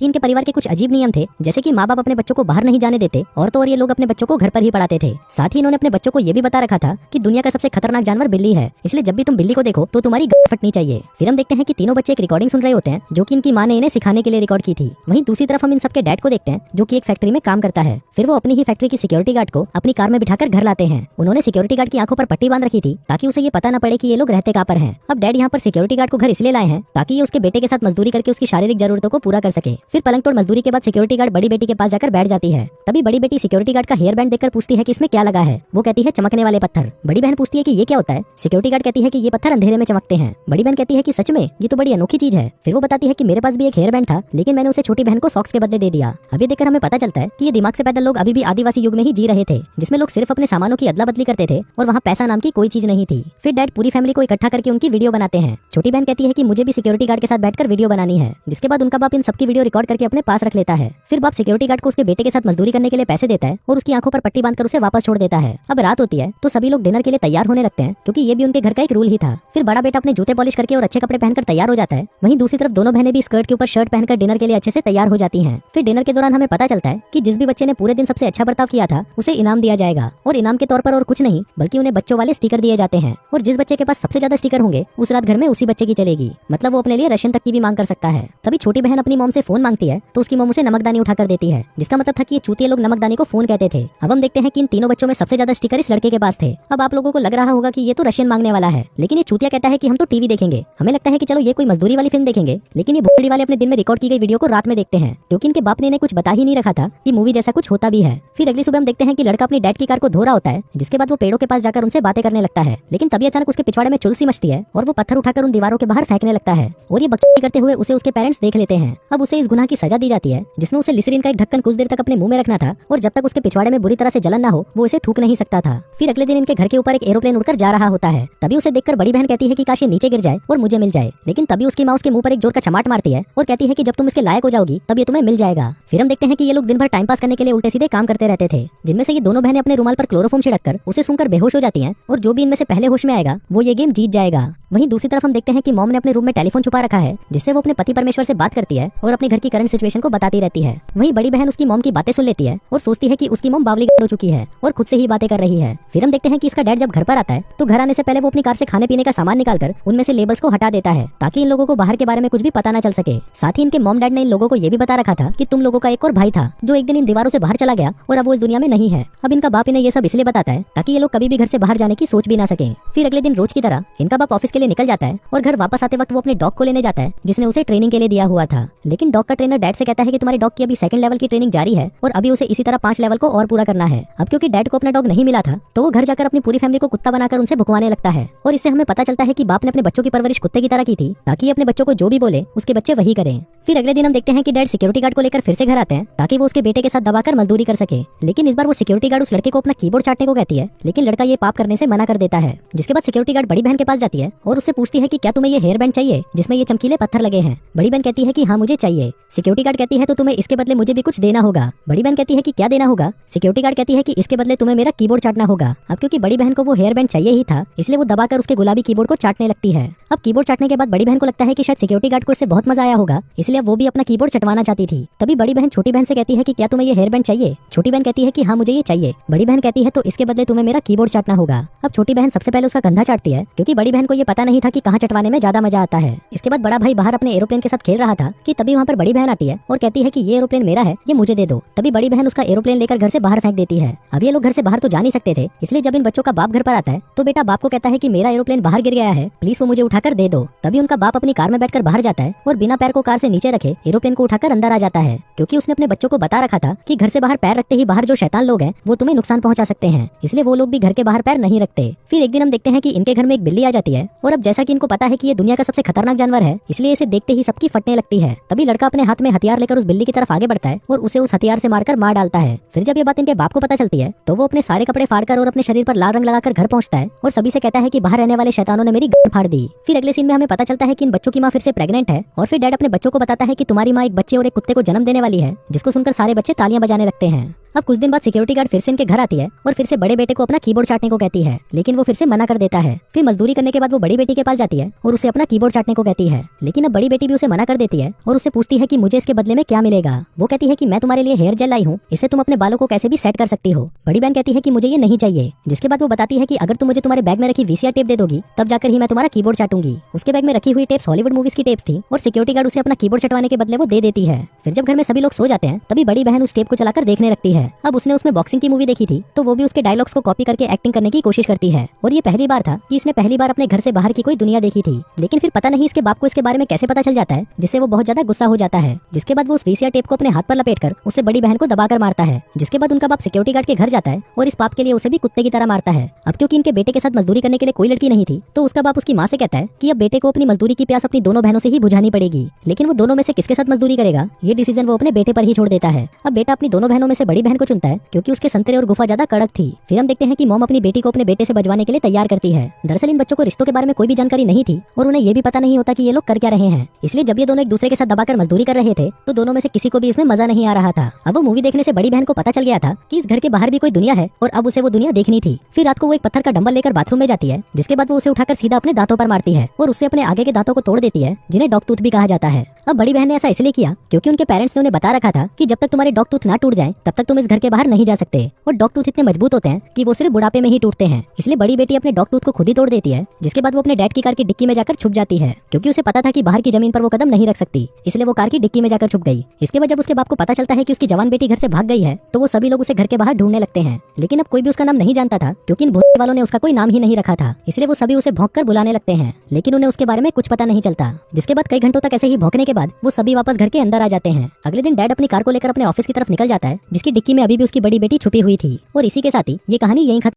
इनके परिवार के कुछ अजीब नियम थे, जैसे कि माँ बाप अपने बच्चों को बाहर नहीं जाने देते और तो और ये लोग अपने बच्चों को घर पर ही पढ़ाते थे। साथ ही इन्होंने अपने बच्चों को ये भी बता रखा था कि दुनिया का सबसे खतरनाक जानवर बिल्ली है, इसलिए जब भी तुम बिल्ली को देखो तो तुम्हारी गांड फटनी चाहिए। फिर हम देखते हैं कि तीनों बच्चे एक रिकॉर्डिंग सुन रहे होते हैं जो कि इनकी माँ ने इन्हें सिखाने के लिए रिकॉर्ड की थी। वहीं दूसरी तरफ हम इन सबके डैड को देखते हैं जो कि एक फैक्ट्री में काम करता है। फिर वो अपनी ही फैक्ट्री की सिक्योरिटी गार्ड को अपनी कार में बिठाकर घर लाते हैं। उन्होंने सिक्योरिटी गार्ड की आंखों पर पट्टी बांध रखी थी ताकि उसे ये पता न पड़े कि ये लोग रहते कहाँ पर हैं। अब डैड यहाँ पर सिक्योरिटी गार्ड को घर इसलिए लाए हैं ताकि ये उसके बेटे के साथ मजदूरी करके उसकी शारीरिक जरूरतों को पूरा कर सके। फिर पलंग तोड़ मजदूरी के बाद सिक्योरिटी गार्ड बड़ी बेटी के पास जाकर बैठ जाती है। तभी बड़ी बेटी सिक्योरिटी गार्ड का हेयर बैंड देखकर पूछती है कि इसमें क्या लगा है। वो कहती है चमकने वाले पत्थर। बड़ी बहन पूछती है कि ये क्या होता है। सिक्योरिटी गार्ड कहती है कि ये पत्थर अंधेरे में चमकते हैं। बड़ी बहन कहती है कि सच में ये तो बड़ी अनोखी चीज है। फिर वो बताती है कि मेरे पास भी एक हेयर बैंड था, लेकिन मैंने उसे छोटी बहन को सॉक्स के बदले दे दिया। अभी देखकर हमें पता चलता है कि ये दिमाग से पैदल लोग अभी भी आदिवासी युग में ही जी रहे थे, जिसमें लोग सिर्फ अपने सामानों की अदला बदली करते थे और वहाँ पैसा नाम की कोई चीज नहीं थी। फिर डैड पूरी फैमिली को इकट्ठा करके उनकी वीडियो बनाते हैं। छोटी बहन कहती है कि मुझे भी सिक्योरिटी गार्ड के साथ बैठकर वीडियो बनानी है, जिसके बाद उनका बाप इन सबकी वीडियो रिकॉर्ड करके अपने पास रख लेता है। फिर बाप सिक्योरिटी गार्ड को उसके बेटे के साथ मजदूरी करने के लिए पैसे देता है और उसकी आंखों पर पट्टी बांधकर उसे वापस छोड़ देता है। अब रात होती है तो सभी लोग डिनर के लिए तैयार होने लगते हैं, क्योंकि ये भी उनके घर का एक रूल ही था। फिर बड़ा बेटा अपने जूते पॉलिश करके और अच्छे कपड़े पहनकर तैयार हो जाता है। वहीं दूसरी तरफ दोनों बहनें भी स्कर्ट के ऊपर शर्ट पहनकर डिनर के लिए अच्छे से तैयार हो जाती हैं। फिर डिनर के दौरान हमें पता चलता है कि जिस भी बच्चे ने पूरे दिन सबसे अच्छा बर्ताव किया था उसे इनाम दिया जाएगा, और इनाम के तौर पर और कुछ नहीं बल्कि उन्हें बच्चों वाले स्टिकर दिए जाते हैं। और जिस बच्चे के पास सबसे ज्यादा स्टिकर होंगे उस रात घर में उसी बच्चे की चलेगी, मतलब वो अपने लिए राशन तक की भी मांग कर सकता है। तभी छोटी बहन अपनी मॉम से फोन मांगती है तो उसकी मॉम उसे नमकदानी उठाकर देती है, जिसका मतलब था कि ये चूतिए लोग नमकदानी को फोन कहते थे। अब हम देखते हैं कि इन तीनों बच्चों में सबसे ज्यादा स्टिकर इस लड़के के पास थे। अब आप लोगों को लग रहा होगा कि ये तो रशियन मांगने वाला है, लेकिन ये चूतिया कहता है कि हम तो टीवी देखेंगे। हमें लगता है कि चलो ये कोई मजदूरी वाली फिल्म देखेंगे, लेकिन ये भोसड़ी वाले अपने दिन में रिकॉर्ड की गई वीडियो को रात में देखते हैं, क्योंकि इनके बाप ने इन्हें कुछ बता ही नहीं रखा था कि मूवी जैसा कुछ होता भी है। फिर अगली सुबह हम देखते हैं कि लड़का अपनी डैड की कार को धो रहा होता है, जिसके बाद वो पेड़ों के पास जाकर उनसे बातें करने लगता है। लेकिन तभी अचानक उसके पिछवाड़े में चुलसी मचती है और वो पत्थर उठाकर उन दीवारों के बाहर फेंकने लगता है, और ये बकचोदी करते हुए उसे उसके पेरेंट्स देख लेते हैं। अब उसे इस गुनाह की सजा दी जाती है जिसमें उसे लिसरीन का एक ढक्कन कुछ देर तक अपने मुंह में रखना था, और जब तक उसके पिछवाड़े में बुरी तरह से जलन ना हो वो इसे थूक नहीं सकता था। फिर अगले दिन इनके घर के ऊपर एक एरोप्लेन उड़कर जा रहा होता है। तभी उसे देखकर बड़ी बहन कहती है कि काश ये नीचे गिर जाए और मुझे मिल जाए, लेकिन तभी उसकी माँ उसके मुंह पर एक जोर का चमाट मारती है और कहती है कि जब तुम इसके लायक हो जाओगी तब ये तुम्हें मिल जाएगा। फिर हम देखते हैं कि ये लोग दिन भर टाइम पास करने के लिए उल्टे सीधे काम करते रहते थे, जिनमें से ये दोनों बहनें अपने रुमाल पर क्लोरोफॉर्म छिड़ककर उसे सूंघकर बेहोश हो जाती हैं, और जो भी इनमें से पहले होश में आएगा वो ये गेम जीत जाएगा। वहीं दूसरी तरफ हम देखते हैं कि मॉम ने अपने रूम में टेलीफोन छुपा रखा है, जिससे वो अपने पति परमेश्वर से बात करती है और अपने घर की करंट सिचुएशन को बताती रहती है। वहीं बड़ी बहन उसकी मॉम की बातें सुन लेती है और सोचती है कि उसकी मॉम बावली हो चुकी है और खुद से ही बातें कर रही है। फिर हम देखते हैं कि इसका डैड जब घर पर आता है तो घर आने से पहले वो अपनी कार से खाने पीने का सामान निकालकर उनमें से लेबल्स को हटा देता है, ताकि इन लोगों को बाहर के बारे में कुछ भी पता न चल सके। साथ ही इनके मॉम डैड ने इन लोगों को ये भी बता रखा था कि तुम लोगों का एक और भाई था जो एक दिन इन दीवारों से बाहर चला गया और अब वो इस दुनिया में नहीं है। अब इनका बाप इन्हें ये सब इसलिए बताता है ताकि ये लोग कभी भी घर से बाहर जाने की सोच भी ना सके। फिर अगले दिन रोज की तरह इनका बाप ऑफिस के लिए निकल जाता है और घर वापस आते वक्त वो अपने डॉग को लेने जाता है, जिसने उसे ट्रेनिंग के लिए दिया हुआ था। लेकिन डॉग का ट्रेनर डैड से कहता है कि तुम्हारे डॉग की अभी 2nd लेवल की ट्रेनिंग जारी है और अभी उसे इसी तरह 5 लेवल को और पूरा करना है। अब क्योंकि डैड को अपना डॉग नहीं मिला था तो वो घर जाकर अपनी पूरी फैमिली को कुत्ता बनाकर उनसे भुकवाने लगता है, और इससे हमें पता चलता है कि बाप ने अपने बच्चों की परवरिश कुत्ते की तरह की थी ताकि ये अपने बच्चों को जो भी बोले उसके बच्चे वही करें। फिर अगले दिन हम देखते हैं कि डैड सिक्योरिटी गार्ड को लेकर फिर से घर आते हैं ताकि वो उसके बेटे के साथ दबाकर मजदूरी कर सके। लेकिन इस बार वो सिक्योरिटी गार्ड उस लड़के को अपना कीबोर्ड चाटने को कहती है, लेकिन लड़का ये पाप करने से मना कर देता है। जिसके बाद सिक्योरिटी गार्ड बड़ी बहन के पास जाती है और उससे पूछती है कि क्या तुम्हें ये हेयर बैंड चाहिए जिसमें ये चमकीले पत्थर लगे हैं। बड़ी बहन कहती है कि हाँ मुझे चाहिए। सिक्योरिटी गार्ड कहती है तो तुम्हें इसके बदले मुझे भी कुछ देना होगा। बड़ी बहन कहती है कि क्या देना होगा। सिक्योरिटी गार्ड कहती है कि इसके बदले तुम्हें मेरा कीबोर्ड चाटना होगा। अब क्योंकि बड़ी बहन को वो हेयर बैंड चाहिए ही था, इसलिए वो दबाकर उसके गुलाबी कीबोर्ड को चाटने लगती है। अब कीबोर्ड चाटने के बाद बड़ी बहन को लगता है कि शायद सिक्योरिटी गार्ड को इससे बहुत मजा आया होगा, इसलिए वो भी अपना कीबोर्ड चटवाना चाहती थी। तभी बड़ी बहन छोटी बहन से कहती है कि क्या तुम्हें ये हेयर बैंड चाहिए। छोटी बहन कहती है कि हाँ मुझे ये चाहिए। बड़ी बहन कहती है तो इसके बदले तुम्हें मेरा कीबोर्ड चाटना होगा। अब छोटी बहन सबसे पहले उसका कंधा चाटती है, क्योंकि बड़ी बहन को ये पता नहीं था कि कहाँ चटवाने में ज्यादा मजा आता है। इसके बाद बड़ा भाई बाहर अपने एरोप्लेन के साथ खेल रहा था कि तभी वहाँ पर बड़ी बहन आती है और कहती है कि ये एरोप्लेन मेरा है, ये मुझे दे दो। तभी बड़ी बहन उसका एरोप्लेन लेकर घर से बाहर फेंक देती है। अब ये लोग घर से बाहर तो जा नहीं सकते थे, इसलिए जब इन बच्चों का बाप घर पर आता है तो बेटा बाप को कहता है कि मेरा एरोप्लेन बाहर गिर गया है, प्लीज वो मुझे उठाकर दे दो। तभी उनका बाप अपनी कार में बैठकर बाहर जाता है और बिना पैर को कार से नीचे रखे एरोप्लेन को उठाकर अंदर आ जाता है, क्योंकि उसने अपने बच्चों को बता रखा था कि घर से बाहर पैर रखते ही बाहर जो शैतान लोग हैं वो तुम्हें नुकसान पहुंचा सकते हैं, इसलिए वो लोग भी घर के बाहर पैर नहीं रखते। फिर एक दिन हम देखते हैं कि इनके घर में एक बिल्ली आ जाती है, और अब जैसा कि इनको पता है कि ये दुनिया का सबसे खतरनाक जानवर है, इसलिए इसे देखते ही सबकी फटने लगती है। तभी लड़का अपने हाथ में हथियार लेकर उस बिल्ली की तरफ आगे बढ़ता है और उसे उस हथियार से मारकर मार डालता है। फिर जब ये बात इनके बाप को पता चलती है तो वो अपने सारे कपड़े फाड़कर और अपने शरीर पर लाल रंग लगाकर घर पहुंचता है और सभी से कहता है कि बाहर रहने वाले शैतानों ने मेरी गर्दन फाड़ दी। फिर अगले सीन में हमें पता चलता है कि इन बच्चों की माँ फिर से प्रेग्नेंट है, और फिर डैड अपने बच्चों को बताता है कि तुम्हारी माँ एक बच्चे और एक कुत्ते को जन्म देने वाली है, जिसको सुनकर सारे बच्चे तालियां बजाने लगते हैं। अब कुछ दिन बाद सिक्योरिटी गार्ड फिर से इनके घर आती है और फिर से बड़े बेटे को अपना कीबोर्ड चाटने को कहती है, लेकिन वो फिर से मना कर देता है। फिर मजदूरी करने के बाद वो बड़ी बेटी के पास जाती है और उसे अपना कीबोर्ड चाटने को कहती है, लेकिन अब बड़ी बेटी भी उसे मना कर देती है और उससे पूछती है कि मुझे इसके बदले में क्या मिलेगा। वो कहती है कि मैं तुम्हारे लिए हेयर जेल लाई हूँ, इससे तुम अपने बालों को कैसे भी सेट कर सकती हो। बड़ी बहन कहती है कि मुझे ये नहीं चाहिए, जिसके बाद वो बताती है कि अगर तुम मुझे तुम्हारे बैग में रखी वीसीआर टेप दे दोगी तब जाकर ही मैं तुम्हारा कीबोर्ड चाटूंगी। उसके बैग में रखी हुई टेप्स हॉलीवुड मूवीज की टेप्स थी और सिक्योरिटी गार्ड उसे अपना कीबोर्ड चटवाने के बदले वो दे देती है। फिर जब घर में सभी लोग सो जाते हैं तभी बड़ी बहन उस टेप को चलाकर देखने लगती है। अब उसने उसमें बॉक्सिंग की मूवी देखी थी तो वो भी उसके डायलॉग्स को कॉपी करके एक्टिंग करने की कोशिश करती है और ये पहली बार था कि इसने पहली बार अपने घर से बाहर की कोई दुनिया देखी थी। लेकिन फिर पता नहीं इसके बाप को इसके बारे में कैसे पता चल जाता है, जिससे वो बहुत ज्यादा गुस्सा हो जाता है। जिसके बाद वो उस वीसीआर टेप को अपने हाथ पर लपेटकर उससे बड़ी बहन को दबाकर मारता है। जिसके बाद उनका बाप सिक्योरिटी गार्ड के घर जाता है और इस पाप के लिए उसे भी कुत्ते की तरह मारता है। अब क्योंकि इनके बेटे के साथ मजदूरी करने के लिए कोई लड़की नहीं थी तो उसका बाप उसकी माँ से कहता है कि अब बेटे को अपनी मजदूरी की प्यास अपनी दोनों बहनों से ही बुझानी पड़ेगी। लेकिन वो दोनों में से किसके साथ मजदूरी करेगा ये डिसीजन वो अपने बेटे पर ही छोड़ देता है। अब बेटा अपनी दोनों बहनों में से बड़ी बहन को चुनता है क्योंकि उसके संतरे और गुफा ज्यादा कड़क थी। फिर हम देखते हैं कि मॉम अपनी बेटी को अपने बेटे से बचवाने के लिए तैयार करती है। दरअसल इन बच्चों को रिश्तों के बारे में कोई भी जानकारी नहीं थी और उन्हें ये भी पता नहीं होता कि ये लोग कर क्या रहे हैं। इसलिए जब ये दोनों एक दूसरे के साथ दबाकर मजदूरी कर रहे थे तो दोनों में से किसी को भी इसमें मजा नहीं आ रहा था। अब वो मूवी देखने से बड़ी बहन को पता चल गया था कि इस घर के बाहर भी कोई दुनिया है और अब उसे वो दुनिया देखनी थी। फिर रात को वो एक पत्थर का डंबल लेकर बाथरूम में जाती है, जिसके बाद वो उसे उठाकर सीधा अपने दांतों पर मारती है और उससे अपने आगे के दांतों को तोड़ देती है, जिन्हें डॉग टूथ भी कहा जाता है। अब बड़ी बहन ने ऐसा इसलिए किया क्योंकि उनके पेरेंट्स ने उन्हें बता रखा था कि जब तक तुम्हारे डॉग टूथ ना टूट जाए तब तक तुम इस घर के बाहर नहीं जा सकते। और डॉग टूथ इतने मजबूत होते हैं कि वो सिर्फ बुढ़ापे में ही टूटते हैं। इसलिए बड़ी बेटी अपने डॉग टूथ को खुद ही तोड़ देती है, जिसके बाद वो अपने डैड की कार की डिक्की में जाकर छुप जाती है क्योंकि उसे पता था कि बाहर की जमीन पर वो कदम नहीं रख सकती, इसलिए वो कार की डिक्की में जाकर छुप गई। इसके बाद जब उसके बाप को पता चलता है कि उसकी जवान बेटी घर से भाग गई है तो वो सभी लोग उसे घर के बाहर ढूंढने लगते हैं। लेकिन अब कोई भी उसका नाम नहीं जानता था क्योंकि इन भूतने वालों ने उसका कोई नाम ही नहीं रखा था, इसलिए वो सभी उसे भौंक कर बुलाने लगते हैं, लेकिन उन्हें उसके बारे में कुछ पता नहीं चलता। जिसके बाद कई घंटों तक ऐसे ही भौंकने के बाद वो सभी वापस घर के अंदर आ जाते हैं। अगले दिन डैड अपनी कार को लेकर अपने ऑफिस की तरफ निकल जाता है, जिसकी डिक्की में अभी भी उसकी बड़ी बेटी छुपी हुई थी। और इसी के साथ ही ये कहानी यहीं खत्म।